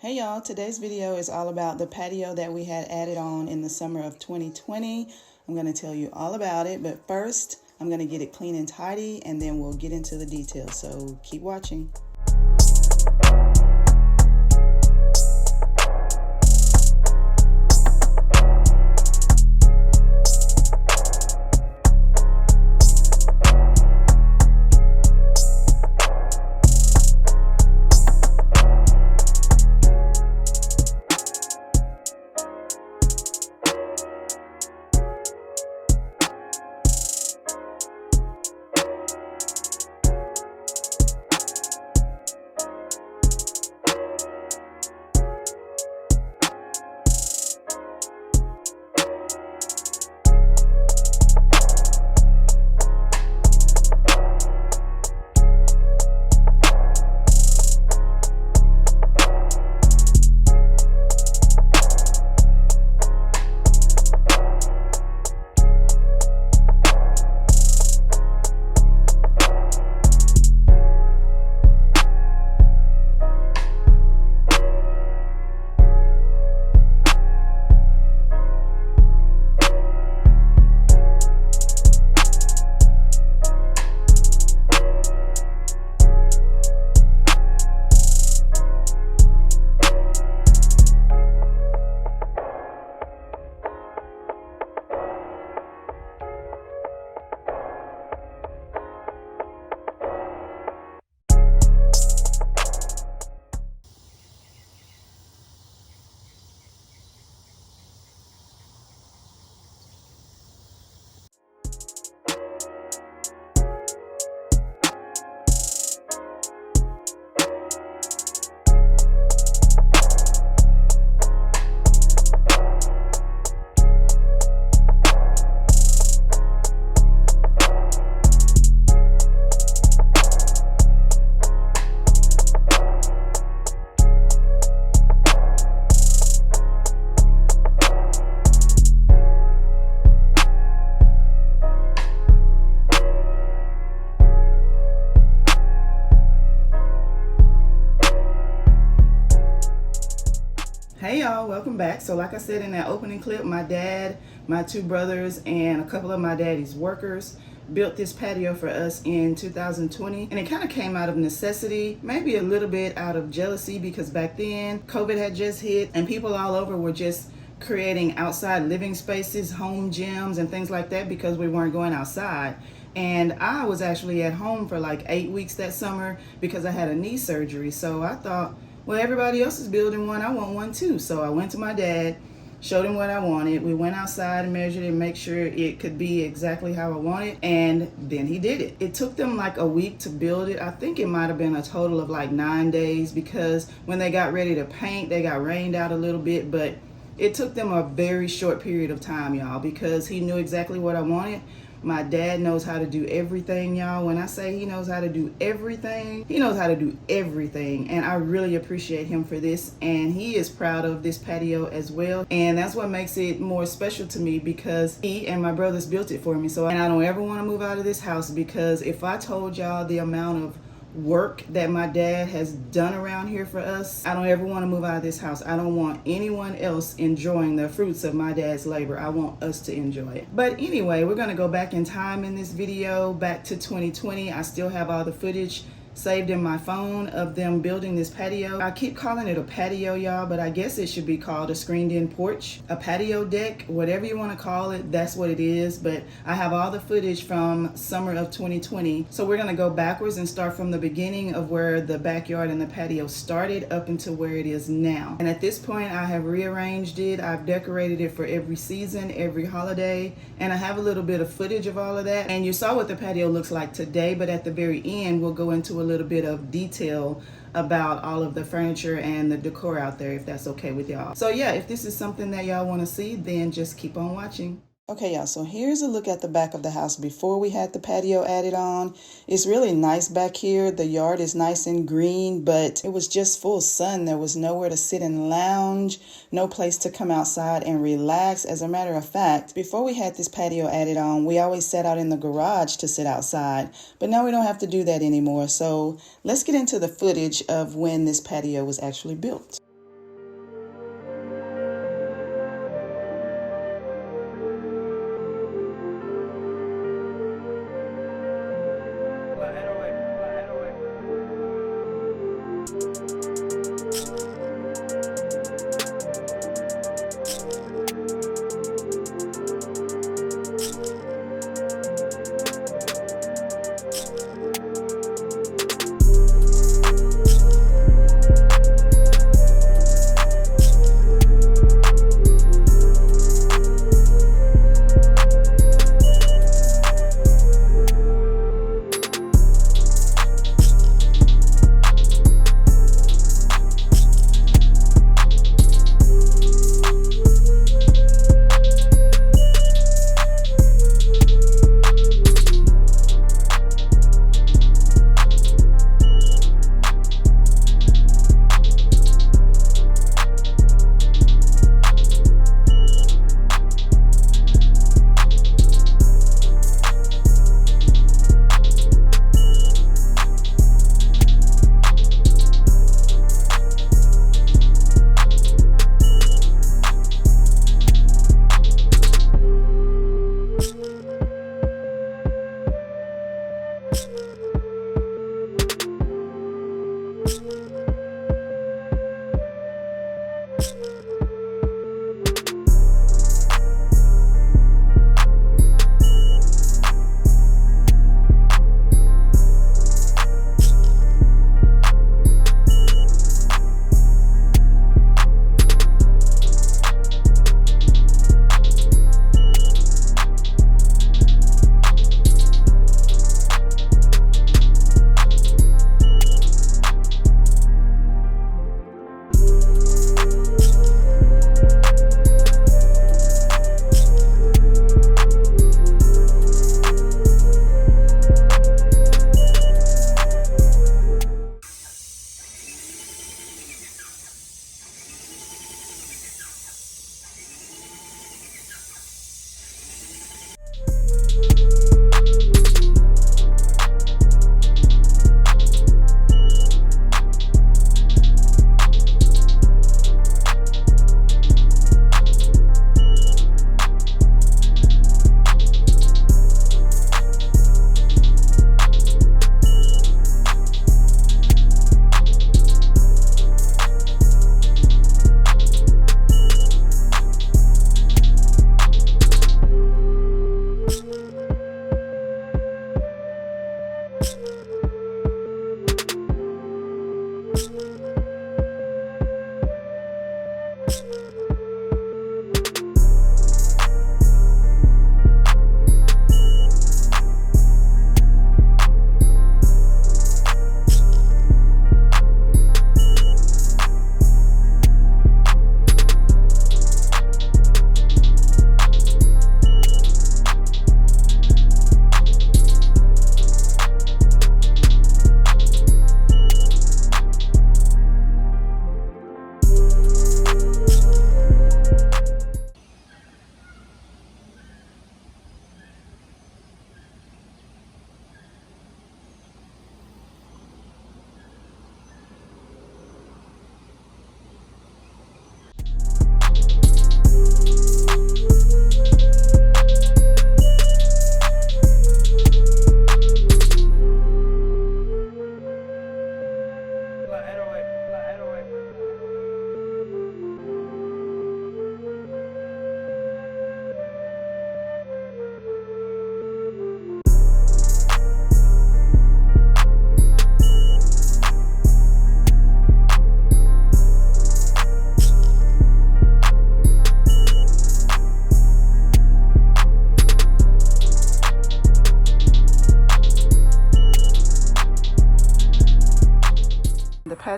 Hey y'all, today's video is all about the patio that we had added on in the summer of 2020. I'm going to tell you all about it, but first I'm going to get it clean and tidy and then we'll get into the details, so keep watching. Hey y'all, welcome back. So like I said in that opening clip, my dad, my two brothers, and a couple of my daddy's workers built this patio for us in 2020, and it kind of came out of necessity, maybe a little bit out of jealousy, because back then COVID had just hit and people all over were just creating outside living spaces, home gyms and things like that, because we weren't going outside. And I was actually at home for like 8 weeks that summer because I had a knee surgery. So I thought, well, everybody else is building one, I want one too. So I went to my dad, showed him what I wanted. We went outside and measured it and make sure it could be exactly how I wanted, and then he did it. It took them like a week to build it. I think it might have been a total of like 9 days, because when they got ready to paint, they got rained out a little bit, but it took them a very short period of time, y'all, because he knew exactly what I wanted. My dad knows how to do everything, y'all. When I say he knows how to do everything, he knows how to do everything. And I really appreciate him for this. And he is proud of this patio as well. And that's what makes it more special to me, because he and my brothers built it for me. And I don't ever want to move out of this house, because if I told y'all the amount of work that my dad has done around here for us, I don't ever want to move out of this house. I don't want anyone else enjoying the fruits of my dad's labor. I want us to enjoy it. But anyway, we're going to go back in time in this video, back to 2020. I still have all the footage saved in my phone of them building this patio. I keep calling it a patio, y'all, but I guess it should be called a screened-in porch, a patio deck, whatever you want to call it, that's what it is. But I have all the footage from summer of 2020. So we're going to go backwards and start from the beginning of where the backyard and the patio started up until where it is now. And at this point, I have rearranged it. I've decorated it for every season, every holiday, and I have a little bit of footage of all of that. And you saw what the patio looks like today, but at the very end, we'll go into a little bit of detail about all of the furniture and the decor out there, if that's okay with y'all. So yeah, if this is something that y'all want to see, then just keep on watching. Okay, y'all, so here's a look at the back of the house before we had the patio added on. It's really nice back here. The yard is nice and green, but it was just full sun. There was nowhere to sit and lounge, no place to come outside and relax. As a matter of fact, before we had this patio added on, we always sat out in the garage to sit outside, but now we don't have to do that anymore. So let's get into the footage of when this patio was actually built.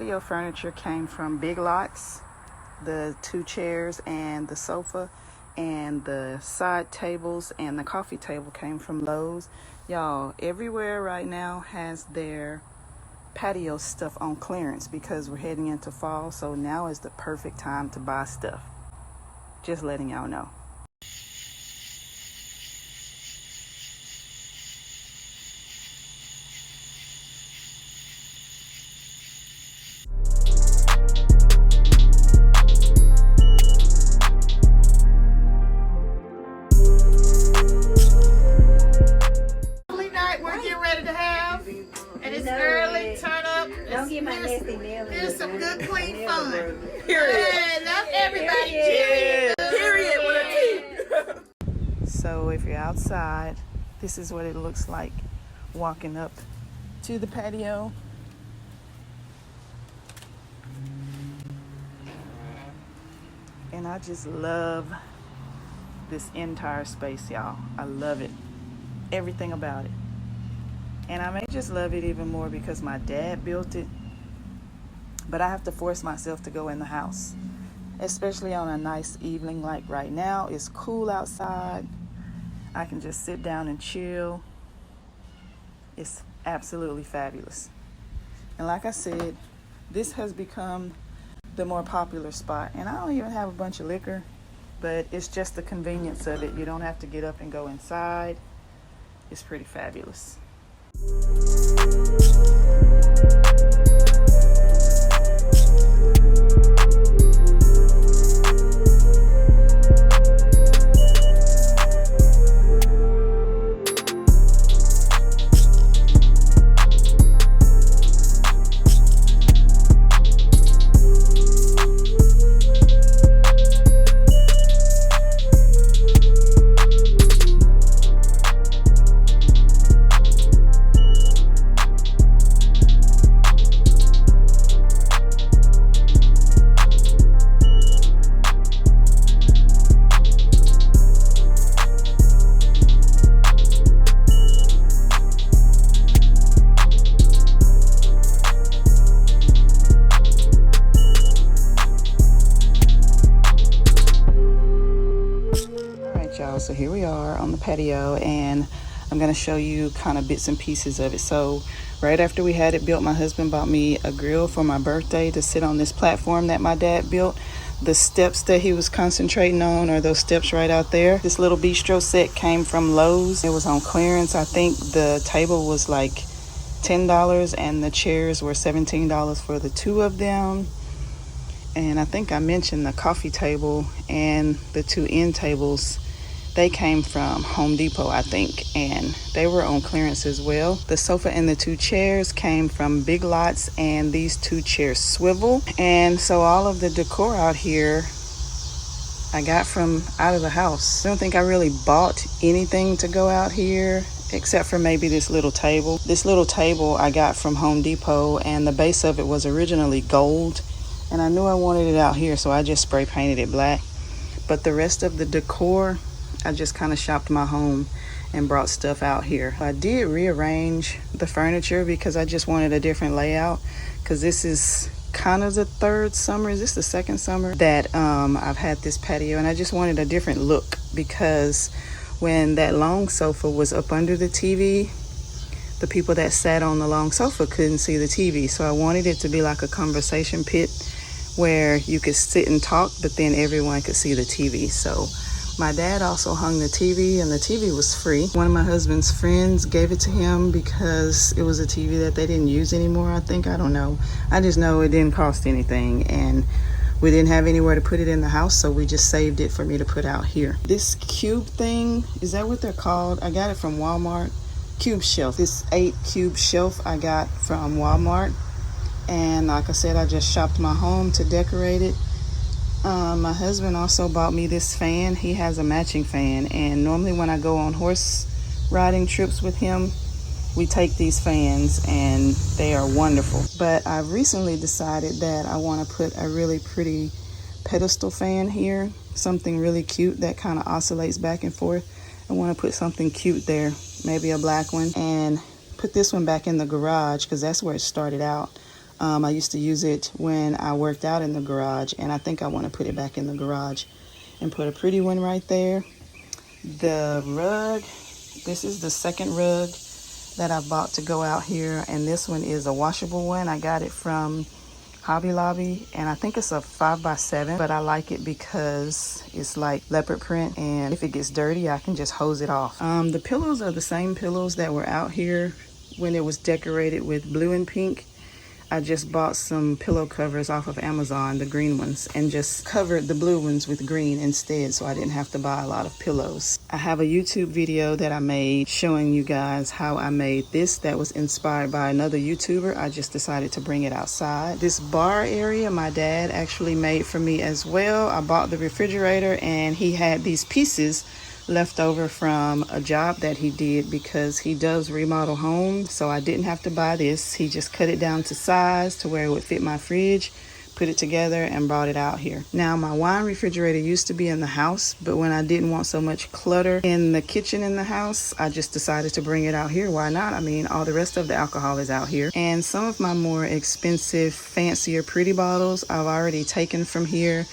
patio furniture came from Big Lots. The 2 chairs and the sofa and the side tables and the coffee table came from Lowe's. Y'all, everywhere right now has their patio stuff on clearance because we're heading into fall, so now is the perfect time to buy stuff. Just letting y'all know. Don't get my nasty nails. Here's some good, clean fun. Period. Hey, love everybody. Period. Period. With a T. So if you're outside, this is what it looks like walking up to the patio. And I just love this entire space, y'all. I love it. Everything about it. And I may just love it even more because my dad built it. But I have to force myself to go in the house. Especially on a nice evening like right now. It's cool outside. I can just sit down and chill. It's absolutely fabulous. And like I said, this has become the more popular spot. And I don't even have a bunch of liquor. But it's just the convenience of it. You don't have to get up and go inside. It's pretty fabulous. Y'all, so here we are on the patio and I'm going to show you kind of bits and pieces of it. So right after we had it built, my husband bought me a grill for my birthday to sit on this platform that my dad built. The steps that he was concentrating on are those steps right out there. This little bistro set came from Lowe's. It was on clearance. I think the table was like $10 and the chairs were $17 for the 2 of them. And I think I mentioned the coffee table and the 2 end tables. They came from Home Depot, I think, and they were on clearance as well. The sofa and the 2 chairs came from Big Lots, and these 2 chairs swivel. And so all of the decor out here, I got from out of the house. I don't think I really bought anything to go out here, except for maybe this little table. This little table I got from Home Depot, and the base of it was originally gold. And I knew I wanted it out here, so I just spray painted it black. But the rest of the decor, I just kind of shopped my home and brought stuff out here. I did rearrange the furniture because I just wanted a different layout, because this is kind of the 3rd summer. Is this the 2nd summer that I've had this patio, and I just wanted a different look because when that long sofa was up under the TV, the people that sat on the long sofa couldn't see the TV. So I wanted it to be like a conversation pit where you could sit and talk, but then everyone could see the TV. So my dad also hung the TV, and the TV was free. One of my husband's friends gave it to him because it was a TV that they didn't use anymore, I think. I don't know. I just know it didn't cost anything, and we didn't have anywhere to put it in the house, so we just saved it for me to put out here. This cube thing, is that what they're called? I got it from Walmart. Cube shelf. This 8 cube shelf I got from Walmart. And like I said, I just shopped my home to decorate it. My husband also bought me this fan. He has a matching fan, and normally when I go on horse riding trips with him, we take these fans and they are wonderful. But I've recently decided that I want to put a really pretty pedestal fan here, something really cute that kind of oscillates back and forth. I want to put something cute there, maybe a black one, and put this one back in the garage because that's where it started out. I used to use it when I worked out in the garage, and I think I want to put it back in the garage and put a pretty one right there. The rug, this is the second rug that I bought to go out here, and this one is a washable one. I got it from Hobby Lobby, and I think it's a 5x7, but I like it because it's like leopard print, and if it gets dirty I can just hose it off. The pillows are the same pillows that were out here when it was decorated with blue and pink. I just bought some pillow covers off of Amazon, the green ones, and just covered the blue ones with green instead, so I didn't have to buy a lot of pillows. I have a YouTube video that I made showing you guys how I made this that was inspired by another YouTuber. I just decided to bring it outside. This bar area my dad actually made for me as well. I bought the refrigerator, and he had these pieces left over from a job that he did because he does remodel homes, so I didn't have to buy this. He just cut it down to size to where it would fit my fridge, put it together, and brought it out here. Now, my wine refrigerator used to be in the house, but when I didn't want so much clutter in the kitchen in the house, I just decided to bring it out here. Why not? I mean, all the rest of the alcohol is out here. And some of my more expensive, fancier, pretty bottles I've already taken from here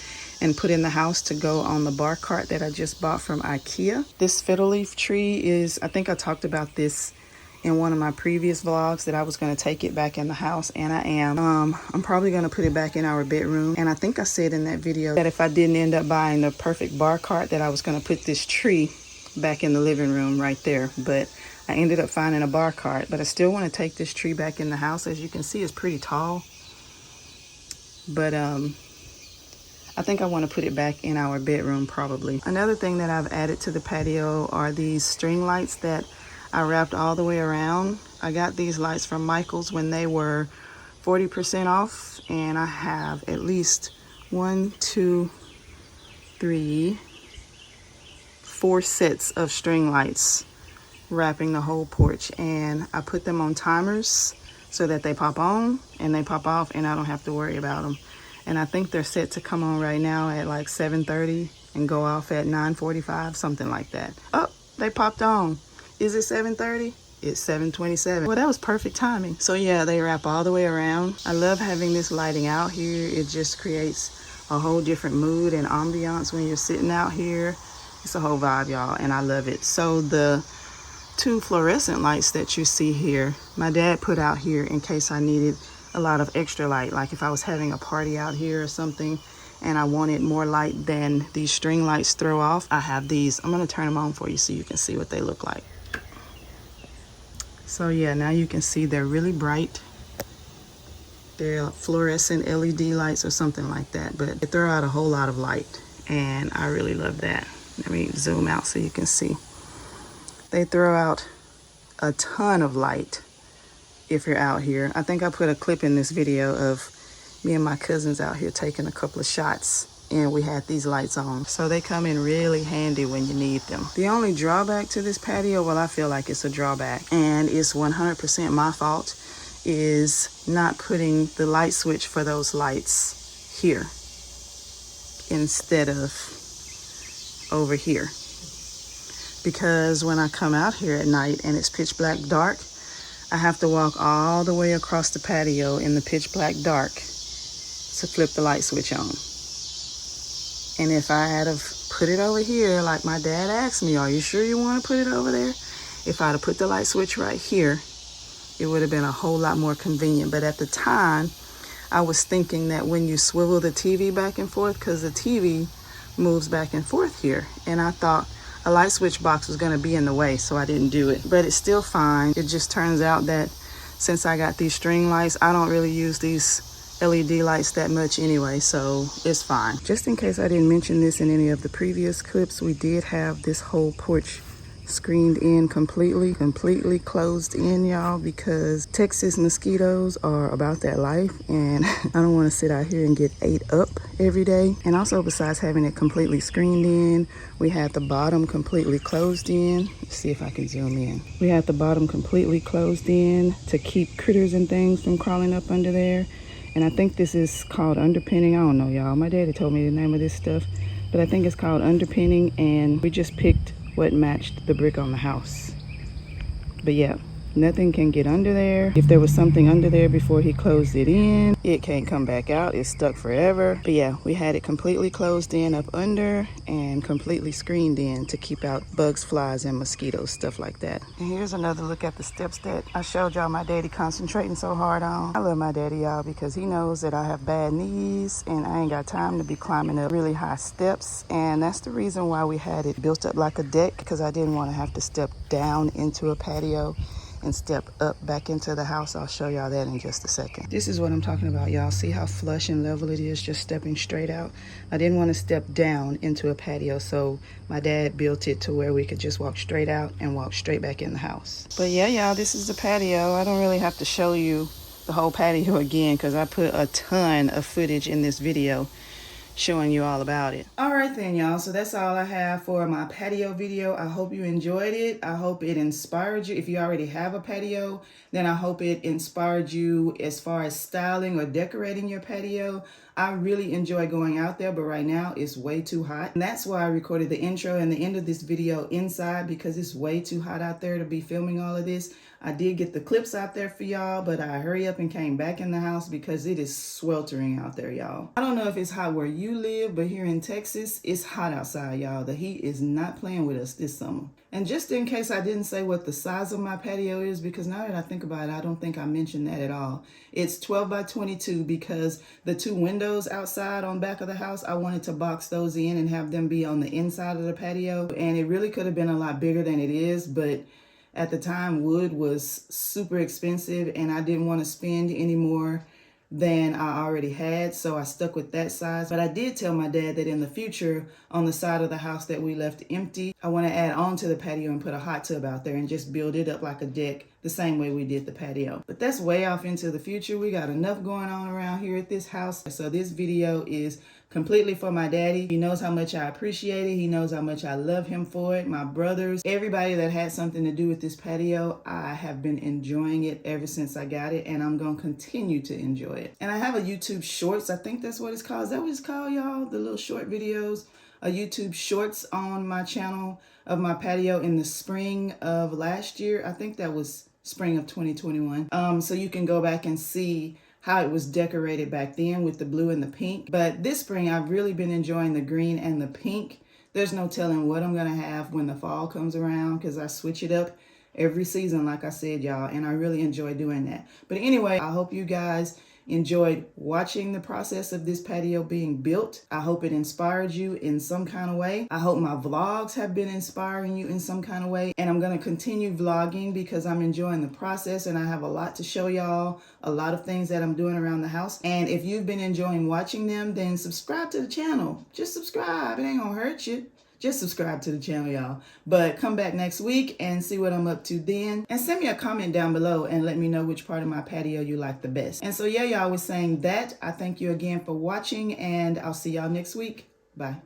and put in the house to go on the bar cart that I just bought from IKEA. This fiddle leaf tree is, I think I talked about this in one of my previous vlogs, that I was going to take it back in the house, and I am. I'm probably going to put it back in our bedroom, and I think I said in that video that if I didn't end up buying the perfect bar cart, that I was going to put this tree back in the living room right there, but I ended up finding a bar cart. But I still want to take this tree back in the house. As you can see, it's pretty tall, but I think I want to put it back in our bedroom probably. Another thing that I've added to the patio are these string lights that I wrapped all the way around. I got these lights from Michael's when they were 40% off, and I have at least 1, 2, 3, 4 sets of string lights wrapping the whole porch, and I put them on timers so that they pop on and they pop off, and I don't have to worry about them. And I think they're set to come on right now at like 7:30 and go off at 9:45, something like that. Oh, they popped on. Is it 7:30? It's 7:27. Well, that was perfect timing. So yeah, they wrap all the way around. I love having this lighting out here. It just creates a whole different mood and ambiance when you're sitting out here. It's a whole vibe, y'all, and I love it. So the 2 fluorescent lights that you see here, my dad put out here in case I needed a lot of extra light, like if I was having a party out here or something and I wanted more light than these string lights throw off. I have these. I'm going to turn them on for you so you can see what they look like. So yeah, now you can see they're really bright. They're fluorescent LED lights or something like that, but they throw out a whole lot of light, and I really love that. Let me zoom out so you can see. They throw out a ton of light if you're out here. I think I put a clip in this video of me and my cousins out here taking a couple of shots, and we had these lights on. So they come in really handy when you need them. The only drawback to this patio, well, I feel like it's a drawback, and it's 100% my fault, is not putting the light switch for those lights here instead of over here. Because when I come out here at night and it's pitch black dark, I have to walk all the way across the patio in the pitch black dark to flip the light switch on. And if I had have put it over here, like my dad asked me, are you sure you want to put it over there? If I'd have put the light switch right here, it would have been a whole lot more convenient. But at the time, I was thinking that when you swivel the TV back and forth, because the TV moves back and forth here, and I thought a light switch box was going to be in the way, so I didn't do it. But it's still fine. It just turns out that since I got these string lights, I don't really use these LED lights that much anyway, so it's fine. Just in case I didn't mention this in any of the previous clips, we did have this whole porch screened in completely closed in, y'all, because Texas mosquitoes are about that life, and I don't want to sit out here and get ate up every day. And also, besides having it completely screened in, we had the bottom completely closed in. Let's see if I can zoom in. We had the bottom completely closed in to keep critters and things from crawling up under there. And I think this is called underpinning. I don't know, y'all. My daddy told me the name of this stuff, but I think it's called underpinning, and we just picked what matched the brick on the house. But yeah, Nothing can get under there. If there was something under there before he closed it in, it can't come back out. It's stuck forever. But yeah, we had it completely closed in up under and completely screened in to keep out bugs, flies, and mosquitoes, stuff like that. And here's another look at the steps that I showed y'all my daddy concentrating so hard on. I love my daddy, y'all, because he knows that I have bad knees and I ain't got time to be climbing up really high steps. And that's the reason why we had it built up like a deck, because I didn't want to have to step down into a patio and step up back into the house. I'll show y'all that in just a second. This is what I'm talking about, y'all. See how flush and level it is just stepping straight out? I didn't want to step down into a patio, so my dad built it to where we could just walk straight out and walk straight back in the house. But yeah, y'all, this is the patio. I don't really have to show you the whole patio again because I put a ton of footage in this video showing you all about it. All right then, y'all, so that's all I have for my patio video. I hope you enjoyed it. I hope it inspired you. If you already have a patio, then I hope it inspired you as far as styling or decorating your patio. I really enjoy going out there, but right now it's way too hot. And that's why I recorded the intro and the end of this video inside, because it's way too hot out there to be filming all of this. I did get the clips out there for y'all, but I hurry up and came back in the house because it is sweltering out there, y'all. I don't know if it's hot where you live, but here in Texas, it's hot outside, y'all. The heat is not playing with us this summer. And just in case I didn't say what the size of my patio is, because now that I think about it, I don't think I mentioned that at all. It's 12 by 22 because the two windows outside on back of the house, I wanted to box those in and have them be on the inside of the patio. And it really could have been a lot bigger than it is, but at the time, wood was super expensive and I didn't want to spend any more than I already had, so I stuck with that size. But I did tell my dad that in the future, on the side of the house that we left empty, I want to add on to the patio and put a hot tub out there and just build it up like a deck the same way we did the patio. But that's way off into the future. We got enough going on around here at this house. So this video is completely for my daddy. He knows how much I appreciate it. He knows how much I love him for it. My brothers, everybody that had something to do with this patio, I have been enjoying it ever since I got it, and I'm gonna continue to enjoy it. And I have a YouTube Shorts, I think that's what it's called. Is that what it's called, y'all? The little short videos? A YouTube Shorts on my channel of my patio in the spring of last year. I think that was spring of 2021. So you can go back and see how it was decorated back then with the blue and the pink. But this spring, I've really been enjoying the green and the pink. There's no telling what I'm gonna have when the fall comes around because I switch it up every season, like I said, y'all, and I really enjoy doing that. But anyway, I hope you guys enjoyed watching the process of this patio being built. I hope it inspired you in some kind of way. I hope my vlogs have been inspiring you in some kind of way. And I'm going to continue vlogging because I'm enjoying the process and I have a lot to show y'all, a lot of things that I'm doing around the house. And if you've been enjoying watching them, then subscribe to the channel. Just subscribe. It ain't gonna hurt you. Just subscribe to the channel, y'all. But come back next week and see what I'm up to then. And send me a comment down below and let me know which part of my patio you like the best. And so yeah, y'all was saying that. I thank you again for watching and I'll see y'all next week. Bye.